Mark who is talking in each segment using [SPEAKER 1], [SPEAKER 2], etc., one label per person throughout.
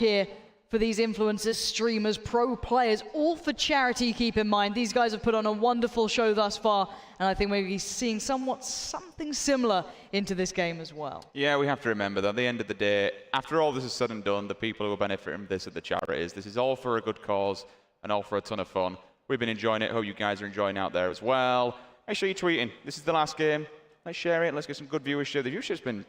[SPEAKER 1] here for these influencers, streamers, pro players, all for charity, keep in mind. These guys have put on a wonderful show thus far, and I think we're going to be seeing something similar into this game as well.
[SPEAKER 2] Yeah, we have to remember that at the end of the day, after all this is said and done, the people who are benefiting from this are the charities. This is all for a good cause and all for a ton of fun. We've been enjoying it. Hope you guys are enjoying out there as well. Make sure you're tweeting. This is the last game. Let's share it. Let's get some good viewership. The viewership's been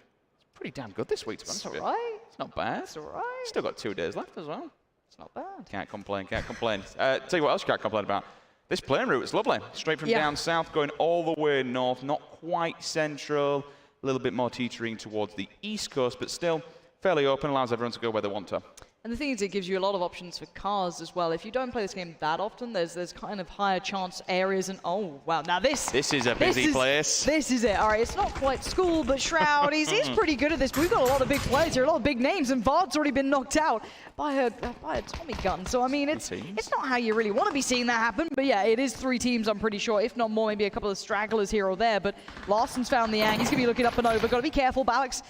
[SPEAKER 2] pretty damn good this week, to be honest with you. It's not bad.
[SPEAKER 1] It's all right.
[SPEAKER 2] Still got 2 days left as well.
[SPEAKER 1] It's not bad.
[SPEAKER 2] Can't complain, can't complain. Tell you what else you can't complain about. This playing route is lovely. Straight from down south, going all the way north, not quite central, a little bit more teetering towards the east coast, but still fairly open, allows everyone to go where they want to.
[SPEAKER 1] And the thing is, it gives you a lot of options for cars as well. If you don't play this game that often, there's kind of higher chance areas, and oh wow, now this
[SPEAKER 2] is a busy place.
[SPEAKER 1] This is it. All right, it's not quite school, but Shroud, he's pretty good at this. But we've got a lot of big players here, a lot of big names, and Vard's already been knocked out by a Tommy gun. So I mean, it's not how you really want to be seeing that happen. But yeah, it is 3 teams, I'm pretty sure, if not more, maybe a couple of stragglers here or there. But Larsen's found the ang. He's gonna be looking up and over. Got to be careful, Balix.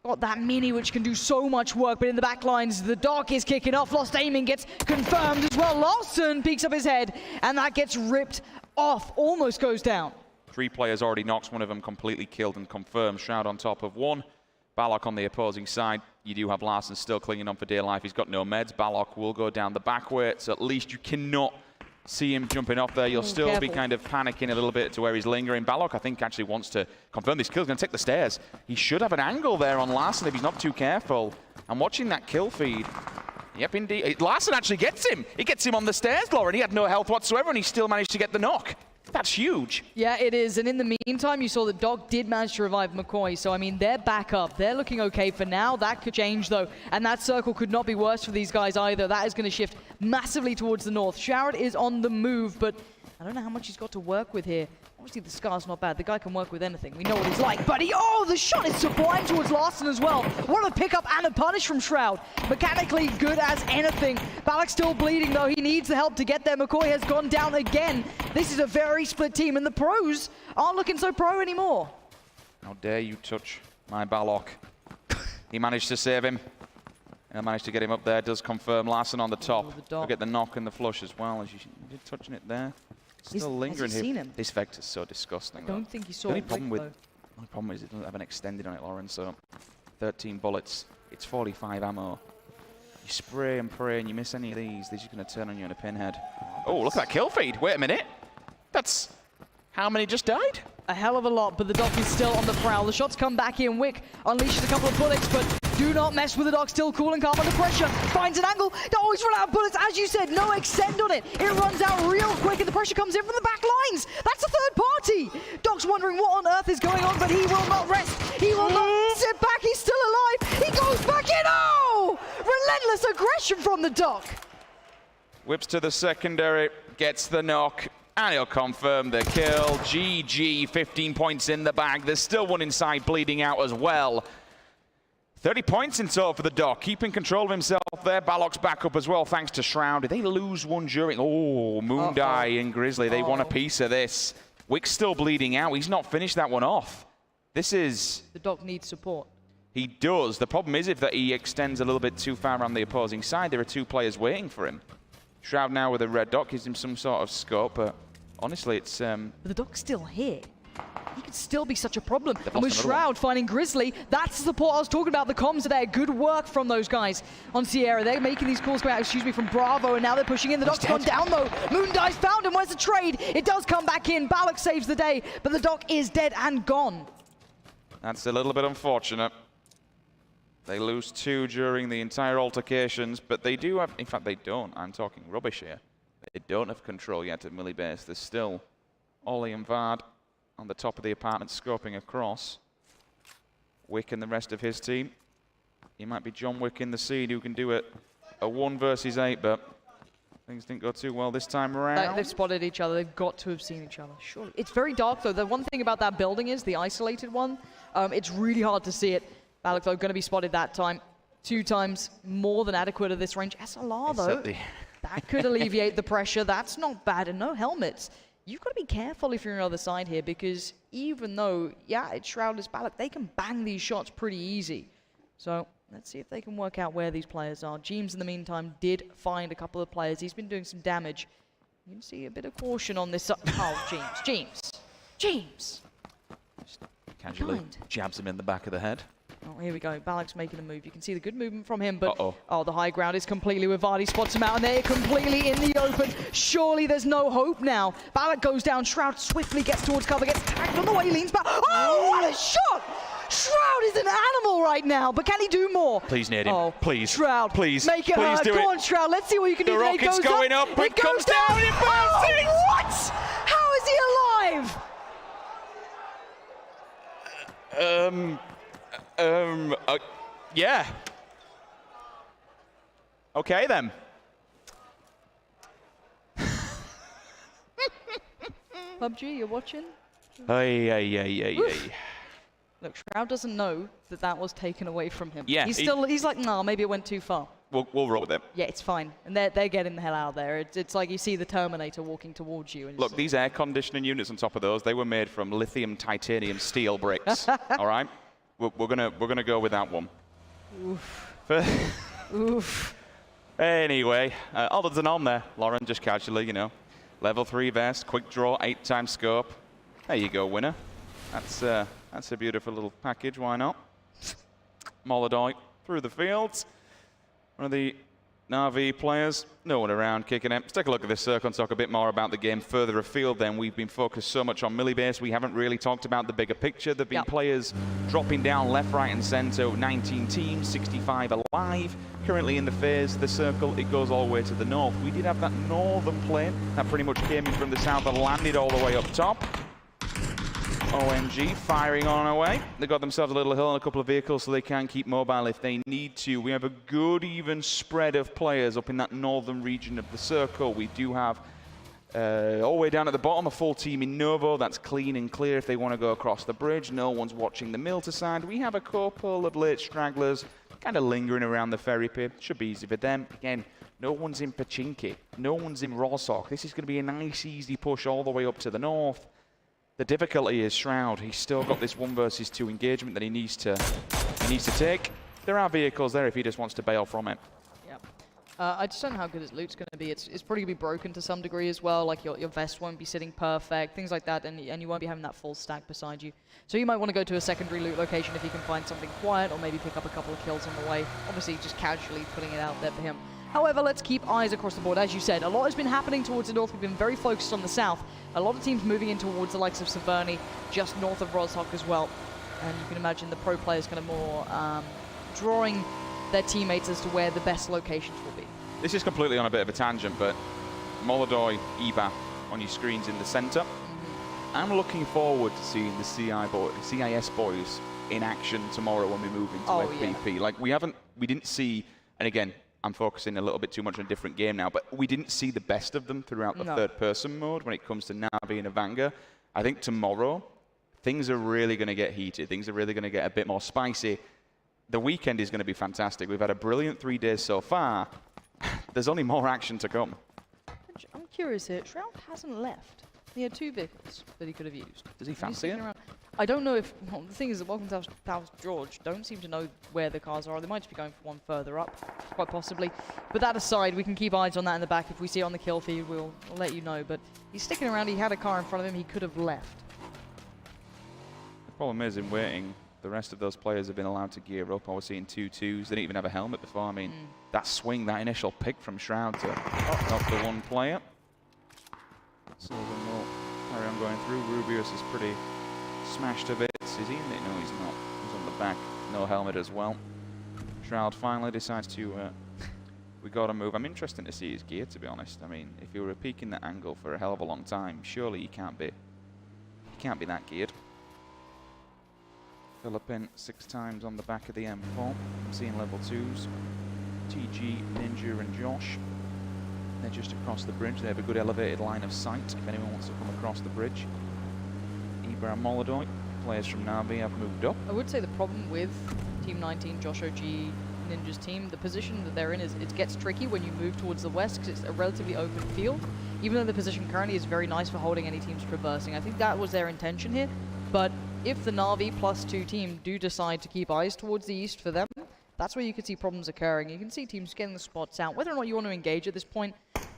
[SPEAKER 1] Got that mini, which can do so much work, but in the back lines, the Doc is kicking off. Lost aiming gets confirmed as well. Larsen peeks up his head, and that gets ripped off. Almost goes down.
[SPEAKER 2] 3 players already knocks, one of them completely killed and confirmed. Shroud on top of 1. Balok on the opposing side. You do have Larsen still clinging on for dear life. He's got no meds. Balok will go down the back way, so at least you cannot see him jumping off there. You'll still be kind of panicking a little bit to where he's lingering. Balok, I think, actually wants to confirm this kill. He's going to take the stairs. He should have an angle there on Larsen if he's not too careful. I'm watching that kill feed. Yep, indeed. Larsen actually gets him. He gets him on the stairs, Lauren. He had no health whatsoever, and he still managed to get the knock. That's huge.
[SPEAKER 1] Yeah, it is. And in the meantime, you saw that Doc did manage to revive McCoy. So, I mean, they're back up. They're looking okay for now. That could change, though. And that circle could not be worse for these guys either. That is going to shift massively towards the north. Shroud is on the move, but I don't know how much he's got to work with here. Obviously, the scar's not bad. The guy can work with anything. We know what he's like. But the shot is sublime towards Larsen as well. What a pickup and a punish from Shroud. Mechanically good as anything. Balak still bleeding, though. He needs the help to get there. McCoy has gone down again. This is a very split team, and the pros aren't looking so pro anymore.
[SPEAKER 2] How dare you touch my Balok. He managed to save him. And managed to get him up there. Does confirm Larsen on the top. We'll get the knock and the flush as well. As you did touching it there. Still lingering here.
[SPEAKER 1] Seen him?
[SPEAKER 2] This Vector's so disgusting.
[SPEAKER 1] I don't think he saw
[SPEAKER 2] the
[SPEAKER 1] him.
[SPEAKER 2] The only problem is it doesn't have an extended on it, Lauren. So 13 bullets. It's 45 ammo. You spray and pray and you miss any of these, they're just going to turn on you in a pinhead. Oh, look at that kill feed. Wait a minute. That's how many just died?
[SPEAKER 1] A hell of a lot, but the Doc is still on the prowl. The shots come back in. Wick unleashes a couple of bullets, but do not mess with the Doc. Still cool and calm under pressure. Finds an angle. They always run out of bullets. As you said, no extend on it. It runs out real quick, and the pressure comes in from the back lines. That's a third party. Doc's wondering what on earth is going on, but he will not rest. He will not sit back. He's still alive. He goes back in. Oh! Relentless aggression from the Doc.
[SPEAKER 2] Whips to the secondary. Gets the knock. And he'll confirm the kill. GG, 15 points in the bag. There's still one inside bleeding out as well. 30 points in total for the Doc. Keeping control of himself there. Balok's back up as well, thanks to Shroud. Did they lose one during? Oh, Moondye and Grizzly. They want a piece of this. Wick's still bleeding out. He's not finished that one off. This is...
[SPEAKER 1] The Doc needs support.
[SPEAKER 2] He does. The problem is if that he extends a little bit too far around the opposing side, there are 2 players waiting for him. Shroud now with a red Doc gives him some sort of scope, but honestly, it's...
[SPEAKER 1] But the Doc's still here. He could still be such a problem. And with Shroud finding Grizzly, that's the support I was talking about. The comms today, good work from those guys on Sierra. They're making these calls go out, from Bravo, and now they're pushing in. The Doc's gone down, though. Moondye's found him. Where's the trade? It does come back in. Balak saves the day, but the Doc is dead and gone.
[SPEAKER 2] That's a little bit unfortunate. They lose 2 during the entire altercations, but they do have... In fact, they don't. I'm talking rubbish here. They don't have control yet at Millie Base. There's still Ollie and Vard on the top of the apartment scoping across. Wick and the rest of his team. He might be John Wick in the seed who can do it a 1 versus 8, but things didn't go too well this time around.
[SPEAKER 1] They've spotted each other. They've got to have seen each other. Surely. It's very dark, though. The one thing about that building is the isolated one. It's really hard to see it. Balak, though, going to be spotted that time. 2 times more than adequate at this range. SLR, though, that could alleviate the pressure. That's not bad. And no helmets. You've got to be careful if you're on the other side here, because even though, yeah, it's Shroudless Balak, they can bang these shots pretty easy. So Let's see if they can work out where these players are. Jeems, in the meantime, did find a couple of players. He's been doing some damage. You can see a bit of caution on this. Oh, Jeems.
[SPEAKER 2] Just casually jabs him in the back of the head.
[SPEAKER 1] Oh, here we go. Balak's making a move. You can see the good movement from him, but oh, the high ground is completely with Vardy. Spots him out, and they're completely in the open. Surely there's no hope now. Balak goes down. Shroud swiftly gets towards cover, gets tagged on the way, leans back. Oh, what a shot! Shroud is an animal right now, but can he do more?
[SPEAKER 2] Please nade him. Oh, please.
[SPEAKER 1] Shroud,
[SPEAKER 2] please.
[SPEAKER 1] Make it hurt. Go on, Shroud. Let's see what you can do.
[SPEAKER 2] The rocket's going up. It comes down. It bounces.
[SPEAKER 1] What? How is he alive?
[SPEAKER 2] Yeah. Okay then.
[SPEAKER 1] PUBG, you're watching?
[SPEAKER 2] Hey.
[SPEAKER 1] Look, Shroud doesn't know that that was taken away from him.
[SPEAKER 2] Yeah.
[SPEAKER 1] He's like, nah, maybe it went too far.
[SPEAKER 2] We'll roll with it.
[SPEAKER 1] Yeah, it's fine. And they're getting the hell out of there. It's like you see the Terminator walking towards you. And
[SPEAKER 2] look, these air conditioning units on top of those, they were made from lithium titanium steel bricks. All right? We're gonna go with that one.
[SPEAKER 1] Oof.
[SPEAKER 2] Oof. Anyway, other than on there, Lauren, just casually, you know, level 3 vest, quick draw, 8x scope. There you go, winner. That's a beautiful little package. Why not? Molodoi through the fields. One of the Na'Vi players, no one around kicking it. Let's take a look at this circle and talk a bit more about the game further afield then. We've been focused so much on Millibase, we haven't really talked about the bigger picture. There have been players dropping down left, right and centre. 19 teams, 65 alive. Currently in the phase, the circle, it goes all the way to the north. We did have that northern plane that pretty much came in from the south and landed all the way up top. OMG firing on our way. They got themselves a little hill and a couple of vehicles so they can keep mobile if they need to. We have a good even spread of players up in that northern region of the circle. We do have all the way down at the bottom a full team in Novo. That's clean and clear if they want to go across the bridge. No one's watching the Milter side. We have a couple of late stragglers kind of lingering around the ferry pit. Should be easy for them. Again, no one's in Pachinki. No one's in Rosok. This is going to be a nice easy push all the way up to the north. The difficulty is Shroud. He's still got this 1 versus 2 engagement that he needs to take. There are vehicles there if he just wants to bail from it.
[SPEAKER 1] Yeah. I just don't know how good his loot's going to be. It's probably going to be broken to some degree as well. Like your vest won't be sitting perfect, things like that, and you won't be having that full stack beside you. So you might want to go to a secondary loot location if you can find something quiet, or maybe pick up a couple of kills on the way. Obviously, just casually putting it out there for him. However, let's keep eyes across the board. As you said, a lot has been happening towards the north. We've been very focused on the south. A lot of teams moving in towards the likes of Severny, just north of Rosok as well. And you can imagine the pro players kind of more drawing their teammates as to where the best locations will be. This
[SPEAKER 2] is completely on a bit of a tangent, but Molodoi, EBA on your screens in the center. I'm looking forward to seeing the CIS boys in action tomorrow when we move into FPP.
[SPEAKER 1] Yeah.
[SPEAKER 2] Like we didn't see, and again, I'm focusing a little bit too much on a different game now, but we didn't see the best of them throughout the third-person mode when it comes to Na'Vi and Avanga. I think tomorrow, things are really going to get heated. Things are really going to get a bit more spicy. The weekend is going to be fantastic. We've had a brilliant 3 days so far. There's only more action to come.
[SPEAKER 1] I'm curious here. Shroud hasn't left. He had 2 vehicles that he could have used.
[SPEAKER 2] Does he fancy it?
[SPEAKER 1] I don't know if... Well, the thing is that Welcome to House George don't seem to know where the cars are. They might just be going for one further up, quite possibly. But that aside, we can keep eyes on that in the back. If we see it on the kill feed, we'll let you know. But he's sticking around. He had a car in front of him. He could have left.
[SPEAKER 2] The problem is, in waiting, the rest of those players have been allowed to gear up. I was seeing 2-2s. They didn't even have a helmet before. I mean, that swing, that initial pick from Shroud to knock the one player. So we'll carry on going through. Rubius is pretty smashed a bit. Is he in it? No, he's not. He's on the back. No helmet as well. Shroud finally decides to... we got to move. I'm interested to see his gear, to be honest. I mean, if you were peeking that angle for a hell of a long time, surely he can't be that geared. Philippine 6 times on the back of the M4. I'm seeing level 2s. TG, Ninja and Josh. They're just across the bridge. They have a good elevated line of sight if anyone wants to come across the bridge. Ibra and Molodoi, players from Na'Vi, have moved up.
[SPEAKER 1] I would say the problem with Team 19, Josh OG, Ninja's team, the position that they're in is it gets tricky when you move towards the west because it's a relatively open field. Even though the position currently is very nice for holding any teams traversing. I think that was their intention here. But if the Na'Vi +2 team do decide to keep eyes towards the east for them, that's where you could see problems occurring. You can see teams getting the spots out. Whether or not you want to engage at this point,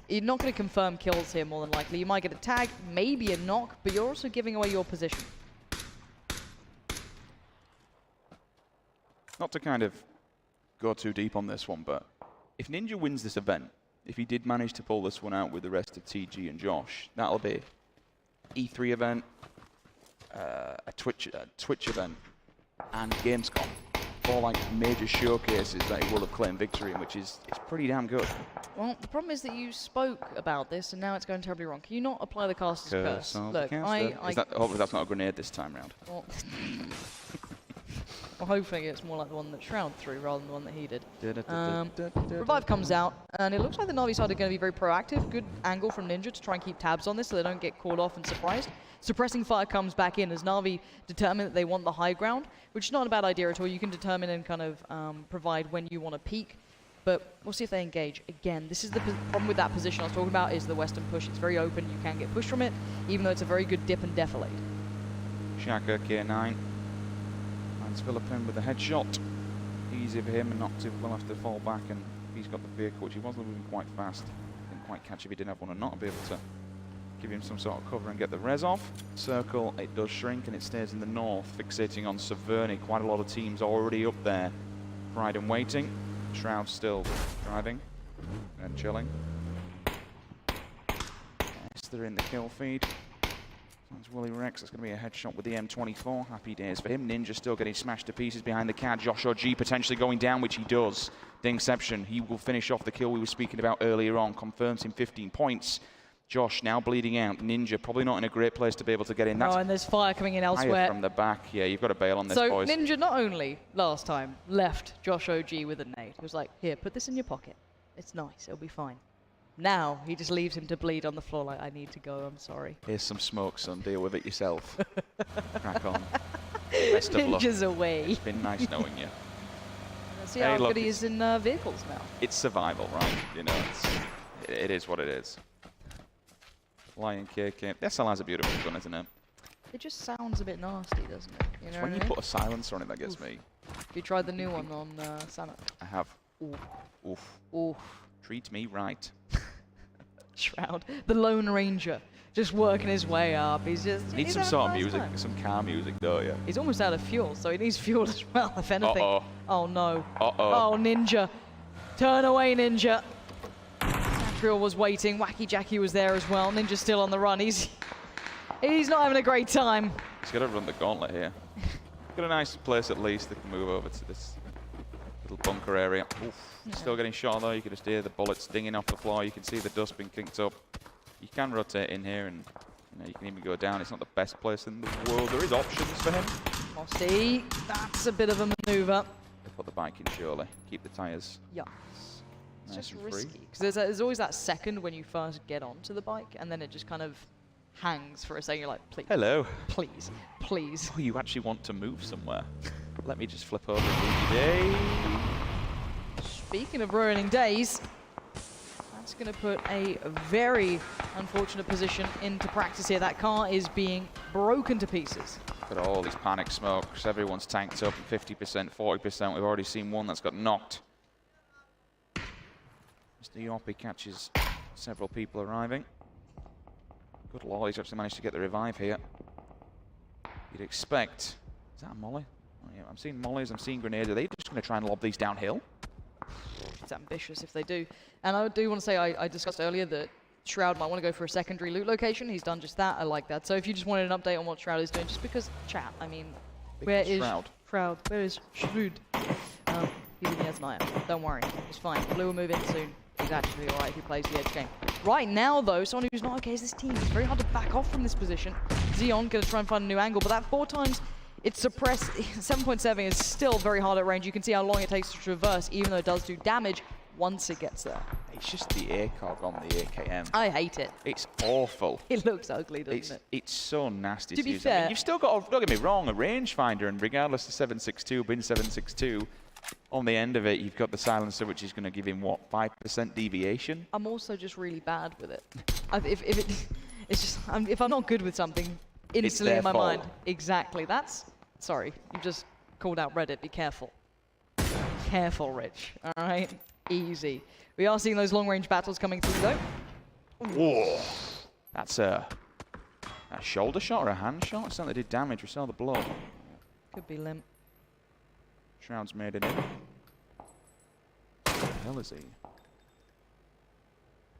[SPEAKER 1] you're not going to confirm kills here more than likely. You might get a tag, maybe a knock, but you're also giving away your position.
[SPEAKER 2] Not to kind of go too deep on this one, but if Ninja wins this event, if he did manage to pull this one out with the rest of TG and Josh, that'll be E3 event, a Twitch event, and Gamescom. 4 like major showcases that he will have claimed victory in, which is pretty damn good.
[SPEAKER 1] Well, the problem is that you spoke about this and now it's going terribly wrong. Can you not apply the caster's curse? Look,
[SPEAKER 2] hopefully that's not a grenade this time round.
[SPEAKER 1] Well, well, hopefully it's more like the one that Shroud threw rather than the one that he did. Revive comes out, and it looks like the Na'Vi side are going to be very proactive. Good angle from Ninja to try and keep tabs on this so they don't get caught off and surprised. Suppressing fire comes back in as Na'Vi determine that they want the high ground, which is not a bad idea at all. You can determine and kind of provide when you want to peak, but we'll see if they engage. Again, this is the problem with that position I was talking about, is the western push. It's very open. You can get pushed from it, even though it's a very good dip and defilade.
[SPEAKER 2] Shaka, K9. Finds Philippin with a headshot. Easy for him, and Noctiv will have to fall back, and he's got the vehicle, which he was moving quite fast. Didn't quite catch if he didn't have one or not, be able to give him some sort of cover and get the res off. Circle, it does shrink and it stays in the north, fixating on Severny. Quite a lot of teams already up there. Pride and waiting. Shroud still driving and chilling. Yes, they're in the kill feed. That's Willie Rex. That's going to be a headshot with the M24. Happy days for him. Ninja still getting smashed to pieces behind the CAD. Josh OG potentially going down, which he does. Dingception, he will finish off the kill we were speaking about earlier on. Confirms him 15 points. Josh now bleeding out. Ninja probably not in a great place to be able to get in.
[SPEAKER 1] That's and there's fire coming in elsewhere.
[SPEAKER 2] From the back. Yeah, you've got to bail on this,
[SPEAKER 1] so
[SPEAKER 2] boys.
[SPEAKER 1] Ninja not only last time left Josh OG with a nade. He was like, here, put this in your pocket. It's nice. It'll be fine. Now he just leaves him to bleed on the floor like, I need to go. I'm sorry.
[SPEAKER 2] Here's some smoke, son. Deal with it yourself. Crack on. Best of luck.
[SPEAKER 1] Ninja's away.
[SPEAKER 2] It's been nice knowing you.
[SPEAKER 1] Let's see how good he is in vehicles now.
[SPEAKER 2] It's survival, right? You know, it is what it is. Lion KK. The SL has a beautiful gun, isn't it?
[SPEAKER 1] It just sounds a bit nasty, doesn't it? You know
[SPEAKER 2] it's when you put a silencer on it that gets me.
[SPEAKER 1] You tried the new one on Sana?
[SPEAKER 2] I have.
[SPEAKER 1] Oof.
[SPEAKER 2] Oof.
[SPEAKER 1] Oof.
[SPEAKER 2] Treat me right.
[SPEAKER 1] Shroud, the Lone Ranger, just working his way up. He's just.
[SPEAKER 2] Needs some sort of music, some car music, don't you?
[SPEAKER 1] He's almost out of fuel, so he needs fuel as well, if anything.
[SPEAKER 2] Uh-oh.
[SPEAKER 1] Oh no.
[SPEAKER 2] Uh-oh.
[SPEAKER 1] Oh, Ninja. Turn away, Ninja. Satriel was waiting. Wacky Jackie was there as well. Ninja's still on the run. He's not having a great time.
[SPEAKER 2] He's got to run the gauntlet here. Got a nice place at least. They can move over to this little bunker area. Oof. Yeah. Still getting shot though. You can just hear the bullets dinging off the floor. You can see the dust being kicked up. You can rotate in here, and you can even go down. It's not the best place in the world. There is options for him.
[SPEAKER 1] Mossy, that's a bit of a maneuver.
[SPEAKER 2] They put the bike in surely. Keep the tyres.
[SPEAKER 1] Yeah. It's
[SPEAKER 2] nice
[SPEAKER 1] just risky because there's always that second when you first get onto the bike, and then it just kind of hangs for a second. You're like, please.
[SPEAKER 2] Hello.
[SPEAKER 1] Please, please.
[SPEAKER 2] Oh, you actually want to move somewhere? Let me just flip over and day.
[SPEAKER 1] Speaking of ruining days, that's going to put a very unfortunate position into practice here. That car is being broken to pieces.
[SPEAKER 2] Look at all these panic smokes. Everyone's tanked up 50%, 40%. We've already seen one that's got knocked. Mr. Yoppie catches several people arriving. Good lord, he's actually managed to get the revive here. You'd expect... Is that a molly? Oh, yeah, I'm seeing mollies, I'm seeing grenades. Are they just going to try and lob these downhill?
[SPEAKER 1] It's ambitious if they do. And I do want to say, I discussed earlier that Shroud might want to go for a secondary loot location. He's done just that. I like that. So if you just wanted an update on what Shroud is doing, just because chat, I mean, where is Shroud? Where is Shroud? He's in the Esnaya. Don't worry. It's fine. Blue will move in soon. He's actually alright if he plays the edge game. Right now, though, someone who's not okay is this team. It's very hard to back off from this position. Xeon going to try and find a new angle, but that 4 times it's suppressed. 7.7 is still very hard at range. You can see how long it takes to traverse, even though it does do damage once it gets there.
[SPEAKER 2] It's just the ACOG on the AKM.
[SPEAKER 1] I hate it.
[SPEAKER 2] It's awful.
[SPEAKER 1] It looks ugly, doesn't it?
[SPEAKER 2] It's so nasty
[SPEAKER 1] to be
[SPEAKER 2] use.
[SPEAKER 1] fair,
[SPEAKER 2] I mean, you've still got, don't get me wrong, a rangefinder, and regardless of 7.62, bin 7.62, on the end of it, you've got the silencer, which is going to give him, what, 5% deviation?
[SPEAKER 1] I'm also just really bad with it. If I'm not good with something, instantly in my mind. Exactly. Sorry, you just called out Reddit. Be careful. Careful, Rich. All right? Easy. We are seeing those long-range battles coming through, though.
[SPEAKER 2] Whoa. That's a shoulder shot or a hand shot? It certainly did damage. We saw the blood.
[SPEAKER 1] Could be limp.
[SPEAKER 2] Shroud's made it in. What the hell is he?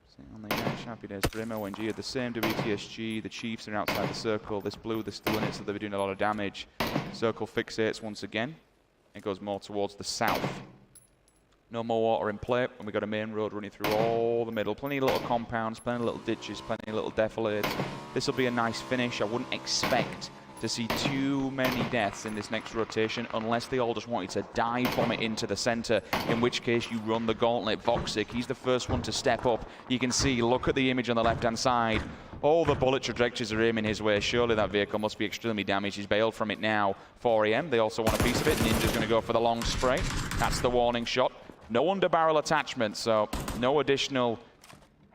[SPEAKER 2] Sitting on the edge. Happy days for him. ONG are the same WTSG. The Chiefs are outside the circle. This blue, they're still in it, so they're doing a lot of damage. Circle fixates once again. It goes more towards the south. No more water in play, and we've got a main road running through all the middle. Plenty of little compounds, plenty of little ditches, plenty of little defilades. This will be a nice finish. I wouldn't expect to see too many deaths in this next rotation unless they all just wanted to dive bomb it into the center, in which case you run the gauntlet. Voxic, he's the first one to step up. You can see, look at the image on the left-hand side. All the bullet trajectories are aiming his way. Surely that vehicle must be extremely damaged. He's bailed from it now. 4 AM, they also want a piece of it. Ninja's going to go for the long spray. That's the warning shot. No under-barrel attachment, so no additional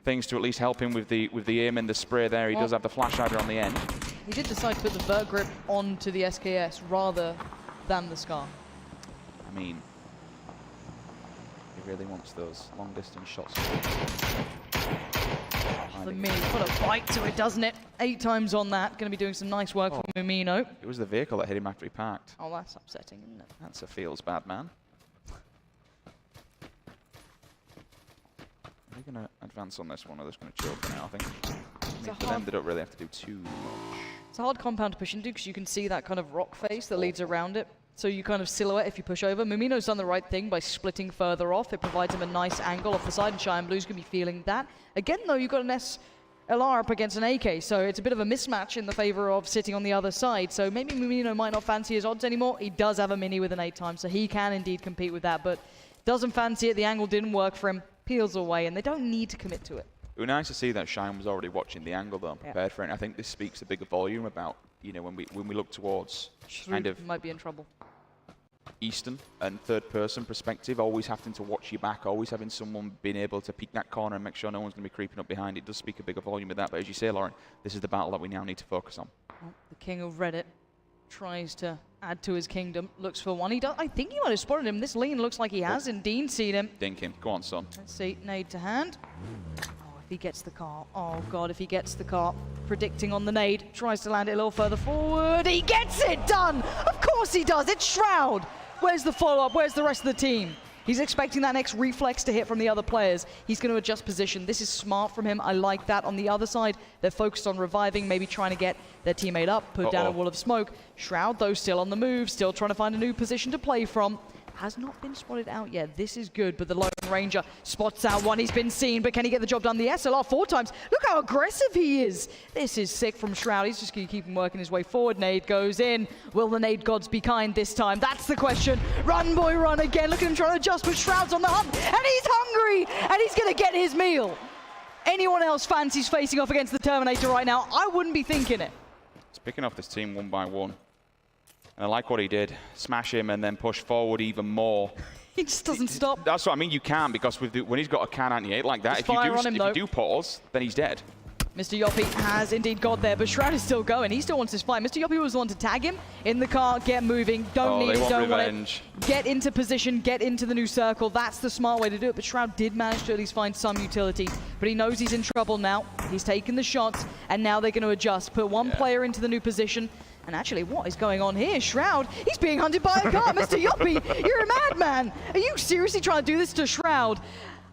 [SPEAKER 2] things to at least help him with the aim and the spray there. He does have the flash hider on the end.
[SPEAKER 1] He did decide to put the vert grip onto the SKS rather than the Scar.
[SPEAKER 2] I mean, he really wants those long-distance shots.
[SPEAKER 1] For me, put a bite to it, doesn't it? 8 times on that. Going to be doing some nice work for Mumino.
[SPEAKER 2] It was the vehicle that hit him after he parked.
[SPEAKER 1] Oh, that's upsetting, isn't it?
[SPEAKER 2] That's a feels bad, man. Are they going to advance on this one, or they're just going to chill for now, I think? I mean, for them, they don't really have to do too much.
[SPEAKER 1] It's a hard compound to push into because you can see that kind of rock face that leads around it. So you kind of silhouette if you push over. Mumino's done the right thing by splitting further off. It provides him a nice angle off the side, and Cheyenne Blue's going to be feeling that. Again, though, you've got an SLR up against an AK, so it's a bit of a mismatch in the favor of sitting on the other side. So maybe Mumino might not fancy his odds anymore. He does have a mini with an 8 times, so he can indeed compete with that, but doesn't fancy it. The angle didn't work for him. Peels away, and they don't need to commit to it.
[SPEAKER 2] It was nice to see that Shine was already watching the angle, though, and prepared for it. And I think this speaks a bigger volume about, you know, when we look towards kind of
[SPEAKER 1] might be in trouble.
[SPEAKER 2] Eastern and third-person perspective, always having to watch your back, always having someone being able to peek that corner and make sure no one's going to be creeping up behind. It does speak a bigger volume of that. But as you say, Lauren, this is the battle that we now need to focus on.
[SPEAKER 1] Well, the king of Reddit tries to add to his kingdom, looks for one. He does. I think he might have spotted him. This lean looks like he has indeed seen him.
[SPEAKER 2] Dink him. Go on, son.
[SPEAKER 1] Let's see. Nade to hand. Oh, if he gets the car. Oh, God, if he gets the car. Predicting on the nade. Tries to land it a little further forward. He gets it done! Of course he does. It's Shroud. Where's the follow-up? Where's the rest of the team? He's expecting that next reflex to hit from the other players. He's going to adjust position. This is smart from him. I like that. On the other side, they're focused on reviving, maybe trying to get their teammate up, put down a wall of smoke. Shroud, though, still on the move, still trying to find a new position to play from. Has not been spotted out yet. This is good, but the Lone Ranger spots out one. He's been seen, but can he get the job done? The SLR 4 times. Look how aggressive he is. This is sick from Shroud. He's just going to keep him working his way forward. Nade goes in. Will the nade gods be kind this time? That's the question. Run, boy, run again. Look at him trying to adjust, but Shroud's on the hump, and he's hungry, and he's going to get his meal. Anyone else fancies facing off against the Terminator right now? I wouldn't be thinking it.
[SPEAKER 2] He's picking off this team one by one. And I like what he did. Smash him and then push forward even more.
[SPEAKER 1] He just doesn't stop.
[SPEAKER 2] That's what I mean. You can, because when he's got a Can 98 like that, if you do pause, then he's dead.
[SPEAKER 1] Mr. Yoppie has indeed got there, but Shroud is still going. He still wants his fight. Mr. Yoppie was the one to tag him in the car. Get moving. Don't need it. Don't want it. Get into position. Get into the new circle. That's the smart way to do it. But Shroud did manage to at least find some utility. But he knows he's in trouble now. He's taken the shots, and now they're going to adjust. Put one player into the new position. And actually, what is going on here? Shroud, he's being hunted by a car. Mr. Yoppie, you're a madman. Are you seriously trying to do this to Shroud?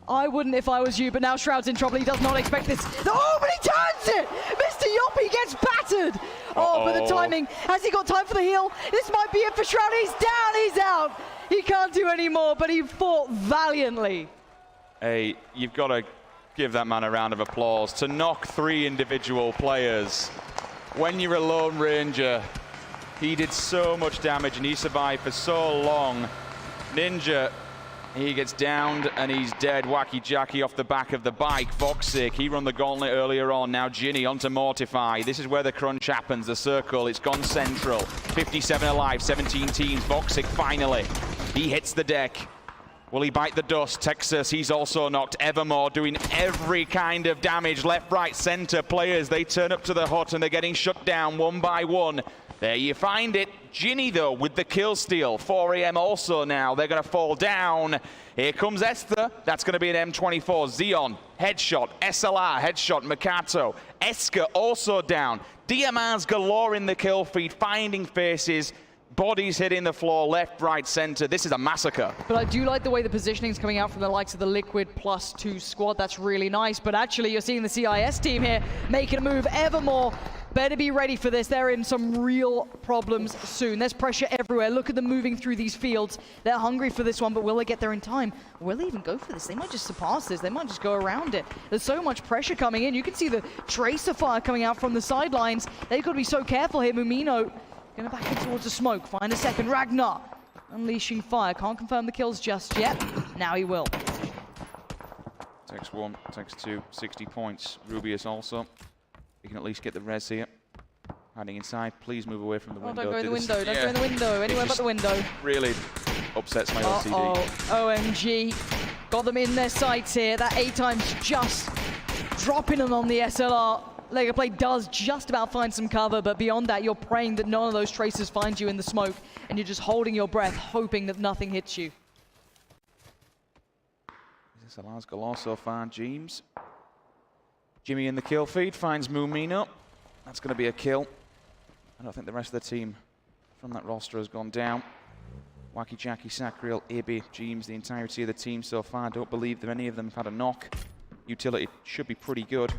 [SPEAKER 1] I wouldn't if I was you, but now Shroud's in trouble. He does not expect this. Oh, but he turns it! Mr. Yoppie gets battered! Oh, but the timing. Has he got time for the heal? This might be it for Shroud. He's down, he's out. He can't do any more, but he fought valiantly.
[SPEAKER 2] Hey, you've got to give that man a round of applause. To knock 3 individual players. When you're a Lone Ranger, he did so much damage and he survived for so long. Ninja, he gets downed and he's dead. Wacky Jackie off the back of the bike. Voxic, he run the gauntlet earlier on. Now Ginny onto Mortify. This is where the crunch happens. The circle, it's gone central. 57 alive, 17 teams. Voxic finally, he hits the deck. Will he bite the dust? Texas, he's also knocked. Evermore doing every kind of damage. Left, right, center. Players, they turn up to the hut and they're getting shut down one by one. There you find it. Ginny, though, with the kill steal. 4 AM also now. They're going to fall down. Here comes Esther. That's going to be an M24. Xeon, headshot. SLR, headshot. Makato. Eska also down. DMRs galore in the kill feed, finding faces. Bodies hitting the floor, left, right, center. This is a massacre.
[SPEAKER 1] But I do like the way the positioning is coming out from the likes of the Liquid +2 squad. That's really nice. But actually, you're seeing the CIS team here making a move. Evermore better be ready for this. They're in some real problems soon. There's pressure everywhere. Look at them moving through these fields. They're hungry for this one, but will they get there in time? Will they even go for this? They might just surpass this. They might just go around it. There's so much pressure coming in. You can see the tracer fire coming out from the sidelines. They've got to be so careful here. Mumino going back in towards the smoke. Find a second. Ragnar unleashing fire. Can't confirm the kills just yet. Now he will.
[SPEAKER 2] Takes 1, takes 2, 60 points. Rubius also. You can at least get the res here. Hiding inside. Please move away from the window.
[SPEAKER 1] Don't go in the window. Don't go in the window. Anywhere but the window.
[SPEAKER 2] Really upsets my OCD.
[SPEAKER 1] OMG. Got them in their sights here. That 8 times just dropping them on the SLR. Lega Play does just about find some cover, but beyond that, you're praying that none of those tracers find you in the smoke, and you're just holding your breath, hoping that nothing hits you.
[SPEAKER 2] This allows galore so far. James. Jimmy in the kill feed finds Mumino. That's going to be a kill. I don't think the rest of the team from that roster has gone down. Wacky Jackie, Sacriel, Ibi, James, the entirety of the team so far. I don't believe that any of them have had a knock. Utility should be pretty good.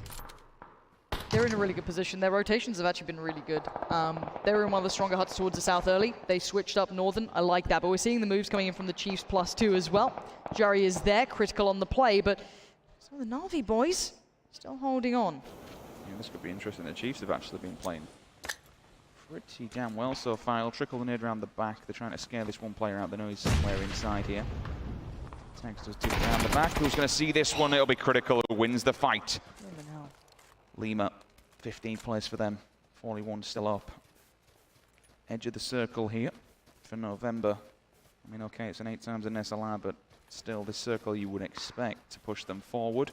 [SPEAKER 1] They're in a really good position. Their rotations have actually been really good. They were in one of the stronger huts towards the south early. They switched up northern. I like that, but we're seeing the moves coming in from the Chiefs +2 as well. Jari is there, critical on the play, but some of the Na'Vi boys still holding on.
[SPEAKER 2] Yeah, this could be interesting. The Chiefs have actually been playing pretty damn well so far. It'll trickle the nade around the back. They're trying to scare this one player out. They know he's somewhere inside here. Tanks does dip around the back. Who's going to see this one? It'll be critical. Who wins the fight? Lima, 15th place for them. 41 still up. Edge of the circle here for November. I mean, okay, it's an 8 times an SLR, but still, this circle you would expect to push them forward.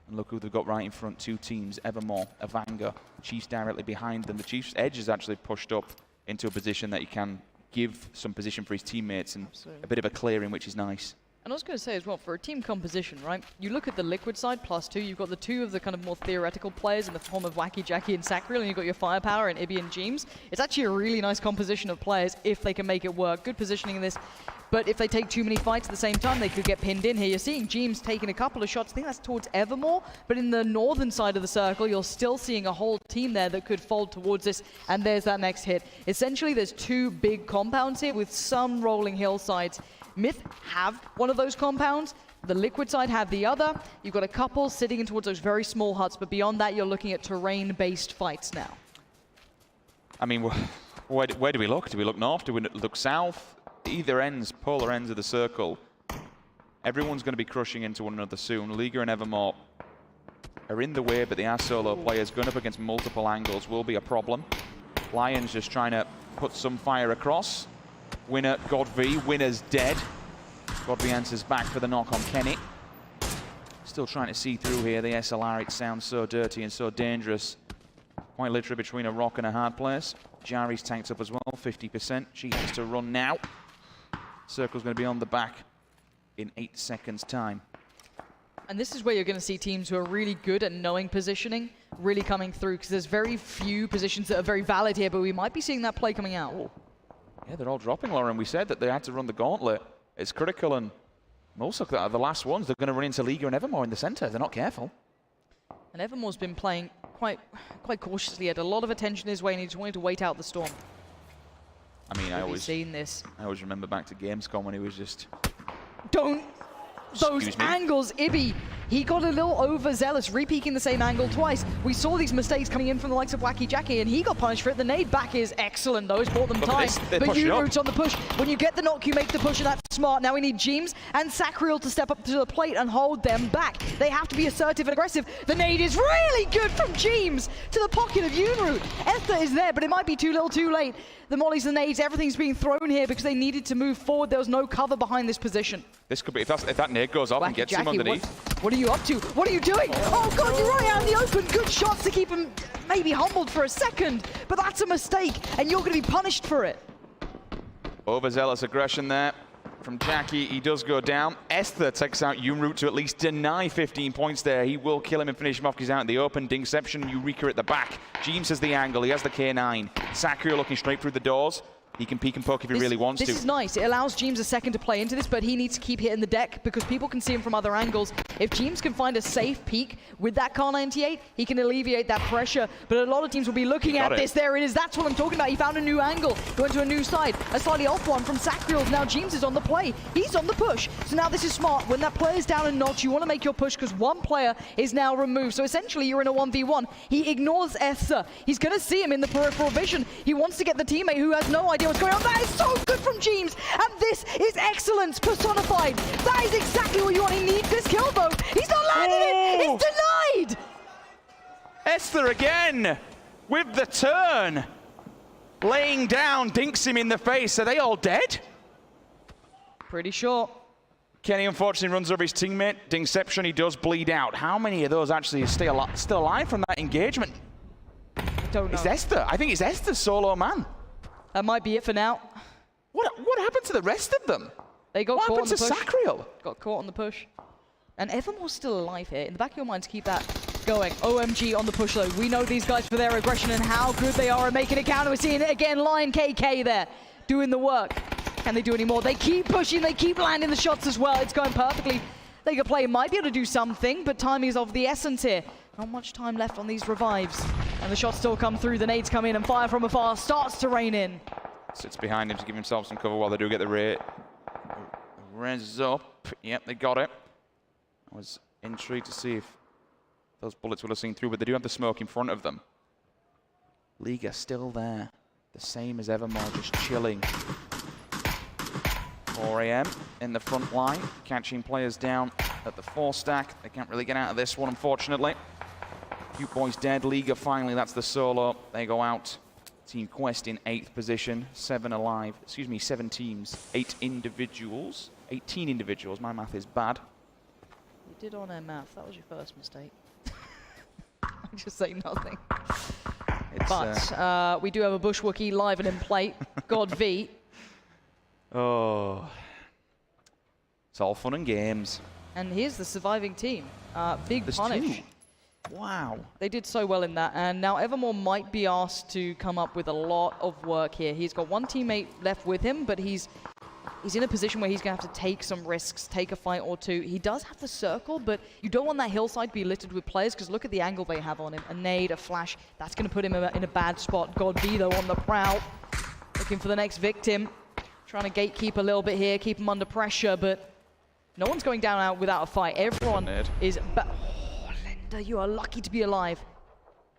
[SPEAKER 2] And look who they've got right in front. 2 teams, Evermore, Avanga, Chiefs directly behind them. The Chiefs' edge is actually pushed up into a position that he can give some position for his teammates and a bit of a clearing, which is nice.
[SPEAKER 1] And I was going to say as well, for a team composition, right? You look at the Liquid side, +2, you've got the 2 of the kind of more theoretical players in the form of Wacky Jackie and Sacriel, and you've got your firepower and Ibi and James. It's actually a really nice composition of players if they can make it work. Good positioning in this. But if they take too many fights at the same time, they could get pinned in here. You're seeing James taking a couple of shots. I think that's towards Evermore. But in the northern side of the circle, you're still seeing a whole team there that could fold towards this. And there's that next hit. Essentially, there's 2 big compounds here with some rolling hillsides. Myth have one of those compounds. The Liquid side have the other. You've got a couple sitting in towards those very small huts. But beyond that, you're looking at terrain-based fights now. I
[SPEAKER 2] mean, where do we look? Do we look north? Do we look south? Either ends, polar ends of the circle. Everyone's going to be crushing into one another soon. Liga and Evermore are in the way, but they are solo players. Going up against multiple angles will be a problem. Lions just trying to put some fire across. Winner, Godv. Winner's dead. Godv answers back for the knock on Kenny. Still trying to see through here. The SLR, it sounds so dirty and so dangerous. Quite literally between a rock and a hard place. Jari's tanked up as well, 50%. She has to run now. Circle's going to be on the back in 8 seconds' time.
[SPEAKER 1] And this is where you're going to see teams who are really good at knowing positioning really coming through, because there's very few positions that are very valid here, but we might be seeing that play coming out.
[SPEAKER 2] Oh. Yeah, they're all dropping, Lauren. We said that they had to run the gauntlet. It's critical, and also the last ones, they're going to run into Liga and Evermore in the center. They're not careful.
[SPEAKER 1] And Evermore's been playing quite cautiously. He had a lot of attention his way, and he just wanted to wait out the storm.
[SPEAKER 2] I mean, I always
[SPEAKER 1] remember
[SPEAKER 2] back to Gamescom when he was just...
[SPEAKER 1] Don't! Those angles, Ibi, he got a little overzealous, re-peeking the same angle twice. We saw these mistakes coming in from the likes of Wacky Jackie, and he got punished for it. The nade back is excellent, though. It's bought them time. But Unroot's on the push. When you get the knock, you make the push, and that's smart. Now we need James and Sacriel to step up to the plate and hold them back. They have to be assertive and aggressive. The nade is really good from James to the pocket of Unroot. Esther is there, but it might be too little too late. The mollies, the nades, everything's being thrown here because they needed to move forward. There was no cover behind this position.
[SPEAKER 2] This could be, if that nade goes up and gets him underneath.
[SPEAKER 1] What are you up to? What are you doing? Oh God, you're running out in the open. Good shots to keep him maybe humbled for a second, but that's a mistake, and you're going to be punished for it.
[SPEAKER 2] Overzealous aggression there from Jackie. He does go down. Esther takes out Yoonroot to at least deny 15 points there. He will kill him and finish him off because he's out in the open. Dingception, Eureka at the back. James has the angle. He has the K9. Sakura looking straight through the doors. He can peek and poke if he really wants to.
[SPEAKER 1] This is nice. It allows James a second to play into this, but he needs to keep hitting the deck because people can see him from other angles. If James can find a safe peek with that Kar 98, he can alleviate that pressure. But a lot of teams will be looking at this. There it is. That's what I'm talking about. He found a new angle. He went to a new side. A slightly off one from Sacriel. Now James is on the play. He's on the push. So now this is smart. When that player's down a notch, you want to make your push because one player is now removed. So essentially, you're in a 1v1. He ignores Esther. He's going to see him in the peripheral vision. He wants to get the teammate who has no idea what's going on. That is so good from James, and this is excellence personified. That is exactly what you want. He needs this kill, though. He's not landing it. He's denied.
[SPEAKER 2] Esther again with the turn. Laying down, dinks him in the face. Are they all dead?
[SPEAKER 1] Pretty sure.
[SPEAKER 2] Kenny unfortunately runs over his teammate. Dingception, he does bleed out. How many of those actually still alive from that engagement?
[SPEAKER 1] Don't know.
[SPEAKER 2] It's Esther. I think it's Esther's solo man.
[SPEAKER 1] That might be it for now.
[SPEAKER 2] What happened to the rest of them?
[SPEAKER 1] They got caught on the push.
[SPEAKER 2] What happened to Sacriel?
[SPEAKER 1] Got caught on the push. And Evermore's still alive here. In the back of your mind to keep that going. OMG on the push though. We know these guys for their aggression and how good they are at making a counter. We're seeing it again. Lion KK there doing the work. Can they do any more? They keep pushing. They keep landing the shots as well. It's going perfectly. They could play. Might be able to do something, but timing is of the essence here. Not much time left on these revives. And the shots still come through. The nades come in and fire from afar starts to rain in.
[SPEAKER 2] Sits behind him to give himself some cover while they do get the res up. Yep, they got it. I was intrigued to see if those bullets would have seen through, but they do have the smoke in front of them. Liga still there. The same as Evermore, just chilling. 4 AM in the front line, catching players down at the 4 stack. They can't really get out of this one, unfortunately. Cute Boys dead. Liga finally, that's the solo. They go out. Team Quest in 8th position, 7 alive. Excuse me, 7 teams, 8 individuals. 18 individuals. My math is bad.
[SPEAKER 1] You did on air math. That was your first mistake. I just say nothing. But we do have a Bush Wookiee live and in play. God V.
[SPEAKER 2] Oh. It's all fun and games.
[SPEAKER 1] And here's the surviving team. Big punish.
[SPEAKER 2] 2. Wow.
[SPEAKER 1] They did so well in that, and now Evermore might be asked to come up with a lot of work here. He's got one teammate left with him, but he's in a position where he's going to have to take some risks, take a fight or two. He does have the circle, but you don't want that hillside to be littered with players, because look at the angle they have on him. A nade, a flash, that's going to put him in a bad spot. God B, though, on the prowl, looking for the next victim. Trying to gatekeep a little bit here, keep him under pressure, but no one's going down out without a fight. Everyone is... You are lucky to be alive.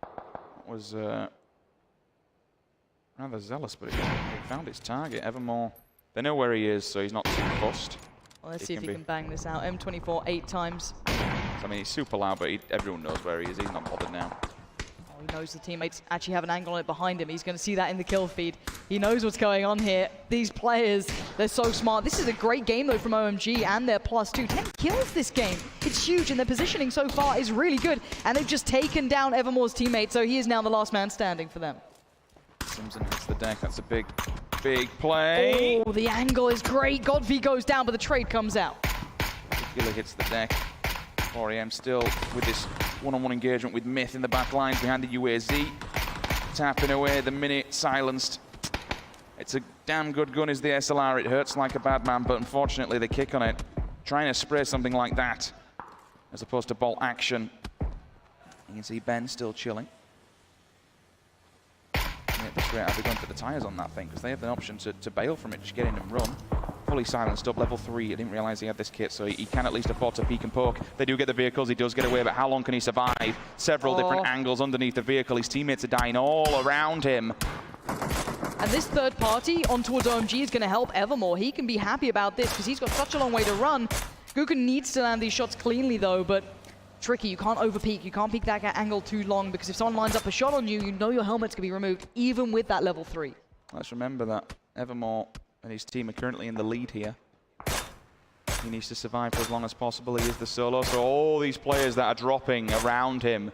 [SPEAKER 2] That was rather zealous, but it found its target. Evermore, they know where he is, so he's not too fussed.
[SPEAKER 1] Well, let's see if he can bang this out. M24 8 times.
[SPEAKER 2] I mean, he's super loud, but everyone knows where he is. He's not bothered now.
[SPEAKER 1] Oh, he knows the teammates actually have an angle on it behind him. He's going to see that in the kill feed. He knows what's going on here. These players, they're so smart. This is a great game, though, from OMG and their +2. 10 kills this game. It's huge, and their positioning so far is really good. And they've just taken down Evermore's teammate, so he is now the last man standing for them.
[SPEAKER 2] Simpson hits the deck. That's a big play.
[SPEAKER 1] Oh, the angle is great. Godv goes down, but the trade comes out.
[SPEAKER 2] Gilla hits the deck. 4 AM still with this one-on-one engagement with Myth in the back lines behind the UAZ. Tapping away the minute, silenced. It's a damn good gun, is the SLR. It hurts like a bad man, but unfortunately the kick on it, trying to spray something like that, as opposed to bolt action. You can see Ben still chilling. I'll be going for the tyres on that thing, because they have the option to bail from it, just get in and run. Fully silenced up, level 3. I didn't realize he had this kit, so he can at least afford to peek and poke. They do get the vehicles, he does get away, but how long can he survive? Several different angles underneath the vehicle. His teammates are dying all around him.
[SPEAKER 1] And this third party on towards OMG is going to help Evermore. He can be happy about this, because he's got such a long way to run. Guka needs to land these shots cleanly, though, but tricky. You can't over-peek. You can't peek that angle too long, because if someone lines up a shot on you, you know your helmet's going to be removed, even with that level 3.
[SPEAKER 2] Let's remember that Evermore and his team are currently in the lead here. He needs to survive for as long as possible. He is the solo, so all these players that are dropping around him,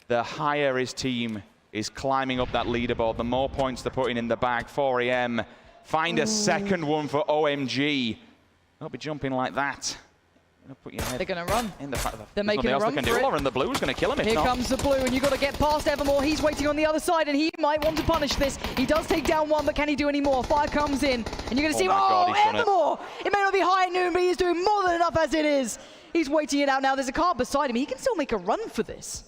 [SPEAKER 2] the higher his team is climbing up that leaderboard, the more points they're putting in the bag. 4am find a second one for OMG. Don't be jumping like that. Put your head
[SPEAKER 1] They're going to run.
[SPEAKER 2] In the
[SPEAKER 1] They're making a run for it.
[SPEAKER 2] And the blue's going to kill him.
[SPEAKER 1] Here comes the blue, and you've got to get past Evermore. He's waiting on the other side, and he might want to punish this. He does take down one, but can he do any more? Fire comes in, and you're going to see, Evermore! It may not be high noon, but he's doing more than enough as it is. He's waiting it out now. There's a car beside him. He can still make a run for this.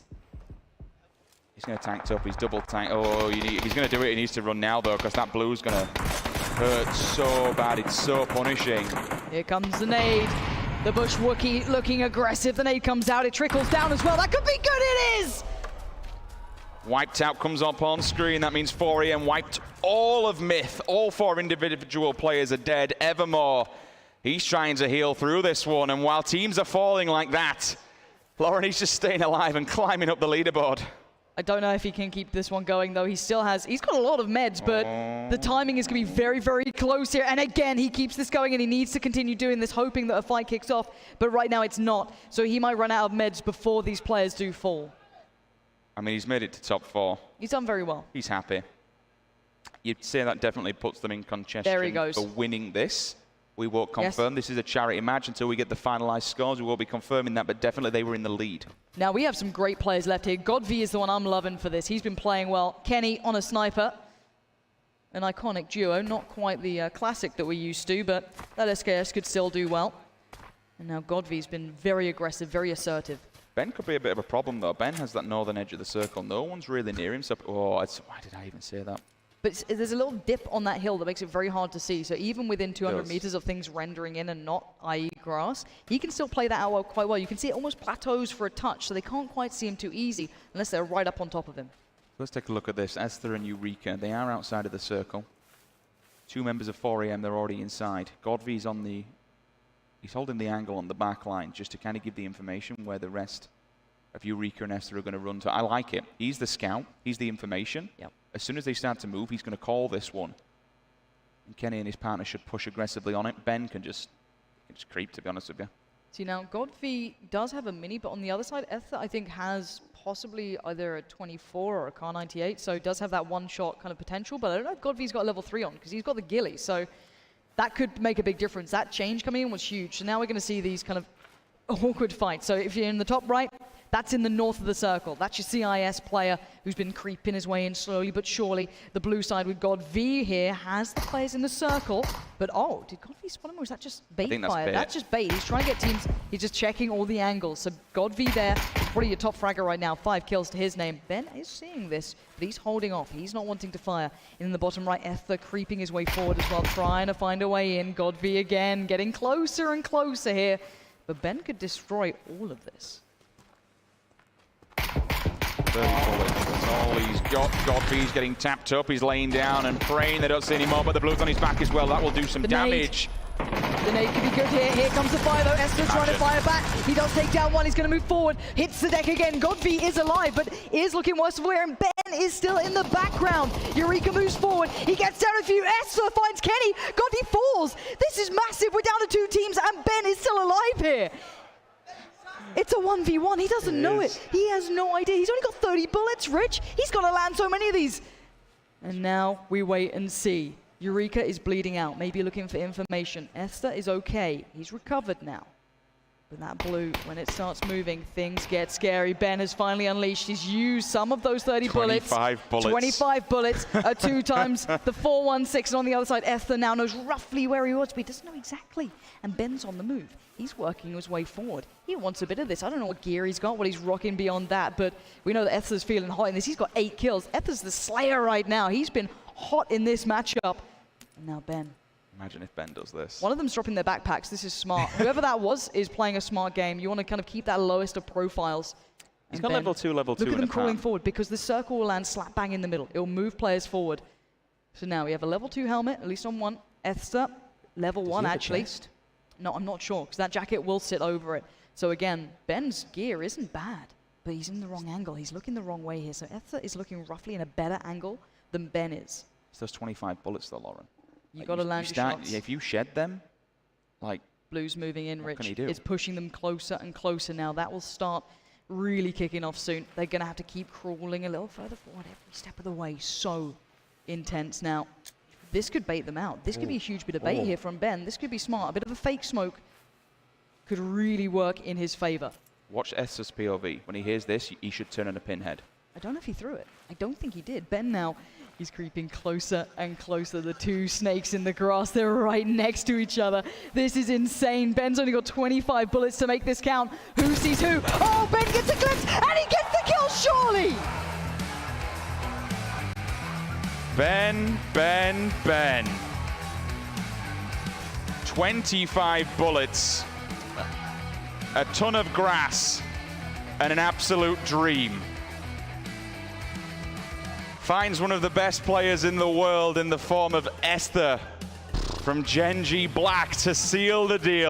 [SPEAKER 2] He's going to tank up. He's double tank. Oh, if he's going to do it, he needs to run now, though, because that blue's going to hurt so bad. It's so punishing.
[SPEAKER 1] Here comes the nade. The Bush Wookiee looking aggressive. The nade comes out. It trickles down as well. That could be good. It is!
[SPEAKER 2] Wiped out comes up on screen. That means 4am wiped all of Myth. All 4 individual players are dead. Evermore, he's trying to heal through this one. And while teams are falling like that, Lauren, he's just staying alive and climbing up the leaderboard.
[SPEAKER 1] I don't know if he can keep this one going, though. He's got a lot of meds, but the timing is going to be very, very close here. And again, he keeps this going, and he needs to continue doing this, hoping that a fight kicks off. But right now, it's not. So he might run out of meds before these players do fall.
[SPEAKER 2] I mean, he's made it to top 4.
[SPEAKER 1] He's done very well.
[SPEAKER 2] He's happy. You'd say that definitely puts them in contention
[SPEAKER 1] there he goes.
[SPEAKER 2] for winning this. We won't confirm. Yes. This is a charity match until we get the finalized scores. We won't be confirming that, but definitely they were in the lead. Now,
[SPEAKER 1] we have some great players left here. Godv is the one I'm loving for this. He's been playing well. Kenny on a sniper. An iconic duo. Not quite the classic that we're used to, but that SKS could still do well. And now Godv's been very aggressive, very assertive.
[SPEAKER 2] Ben could be a bit of a problem, though. Ben has that northern edge of the circle. No one's really near him. So, why did I even say that?
[SPEAKER 1] But there's a little dip on that hill that makes it very hard to see. So even within 200 meters of things rendering in and not, i.e. grass, he can still play that out quite well. You can see it almost plateaus for a touch, so they can't quite see him too easy unless they're right up on top of him.
[SPEAKER 2] Let's take a look at this. Esther and Eureka, they are outside of the circle. 2 members of 4am, they're already inside. Godv's on the... He's holding the angle on the back line just to kind of give the information where the rest of Eureka and Esther are going to run to. I like it. He's the scout. He's the information.
[SPEAKER 1] Yep. As
[SPEAKER 2] soon as they start to move, he's going to call this one. And Kenny and his partner should push aggressively on it. Ben can just creep, to be honest with you.
[SPEAKER 1] See, now, Godv does have a mini, but on the other side, Esther, I think, has possibly either a 24 or a Car 98, so does have that one-shot kind of potential, but I don't know if Godv's got a level 3 on, because he's got the ghillie, so that could make a big difference. That change coming in was huge, so now we're going to see these kind of awkward fights. So if you're in the top right, that's in the north of the circle. That's your CIS player who's been creeping his way in slowly but surely. The blue side with Godv here has the players in the circle. But oh, did Godv spot him or is that just bait fire? That's just bait. He's trying to get teams. He's just checking all the angles. So Godv there, probably your top fragger right now. 5 kills to his name. Ben is seeing this, but he's holding off. He's not wanting to fire. In the bottom right, Ether creeping his way forward as well, trying to find a way in. Godv again, getting closer and closer here. But Ben could destroy all of this.
[SPEAKER 2] 30 bullets, that's all he's got. Godv's getting tapped up, he's laying down and praying they don't see any more, but the blue's on his back as well. That will do some damage.
[SPEAKER 1] The nade could be good here. Here comes the fire though. Esther trying to fire back. He does take down one. He's going to move forward. Hits the deck again. Godv is alive, but is looking worse for wear, and Ben is still in the background. Eureka moves forward. He gets down a few. Esther finds Kenny. Godv falls. This is massive. We're down to 2 teams, and Ben is still alive here. It's a 1v1. He doesn't know it. He has no idea. He's only got 30 bullets, Rich. He's got to land so many of these. And now we wait and see. Eureka is bleeding out, maybe looking for information. Esther is okay. He's recovered now. But that blue, when it starts moving, things get scary. Ben has finally unleashed. He's used some of those 30 bullets. 25 bullets. 2 times the 416. And on the other side, Esther now knows roughly where he was, but he doesn't know exactly. And Ben's on the move. He's working his way forward. He wants a bit of this. I don't know what gear he's got, what he's rocking beyond that, but we know that Esther's feeling hot in this. He's got 8 kills. Esther's the slayer right now. He's been hot in this matchup. And now Ben.
[SPEAKER 2] Imagine if Ben does this.
[SPEAKER 1] One of them's dropping their backpacks. This is smart. Whoever that was is playing a smart game. You want to kind of keep that lowest of profiles.
[SPEAKER 2] He's got level 2.
[SPEAKER 1] Look at them crawling forward because the circle will land slap bang in the middle. It will move players forward. So now we have a level 2 helmet, at least on one. Esther, level 1 actually. No, I'm not sure because that jacket will sit over it. So again, Ben's gear isn't bad, but he's in the wrong angle. He's looking the wrong way here. So Esther is looking roughly in a better angle than Ben is.
[SPEAKER 2] It's those 25 bullets though, Lauren.
[SPEAKER 1] You got to land your shots.
[SPEAKER 2] If you shed them, like
[SPEAKER 1] Blues moving in,
[SPEAKER 2] What can he
[SPEAKER 1] Rich.
[SPEAKER 2] do?
[SPEAKER 1] It's pushing them closer and closer now. That will start really kicking off soon. They're going to have to keep crawling a little further forward every step of the way. So intense now. This could bait them out. This could be a huge bit of bait here from Ben. This could be smart. A bit of a fake smoke could really work in his favor.
[SPEAKER 2] Watch Esther's POV. When he hears this, he should turn on a pinhead.
[SPEAKER 1] I don't know if he threw it. I don't think he did. Ben now, he's creeping closer and closer. The two snakes in the grass, they're right next to each other. This is insane. Ben's only got 25 bullets to make this count. Who sees who? Oh, Ben gets a glimpse, and he gets the kill, surely!
[SPEAKER 2] Ben. 25 bullets, a ton of grass, and an absolute dream. Finds one of the best players in the world in the form of Esther from Genji Black to seal the deal.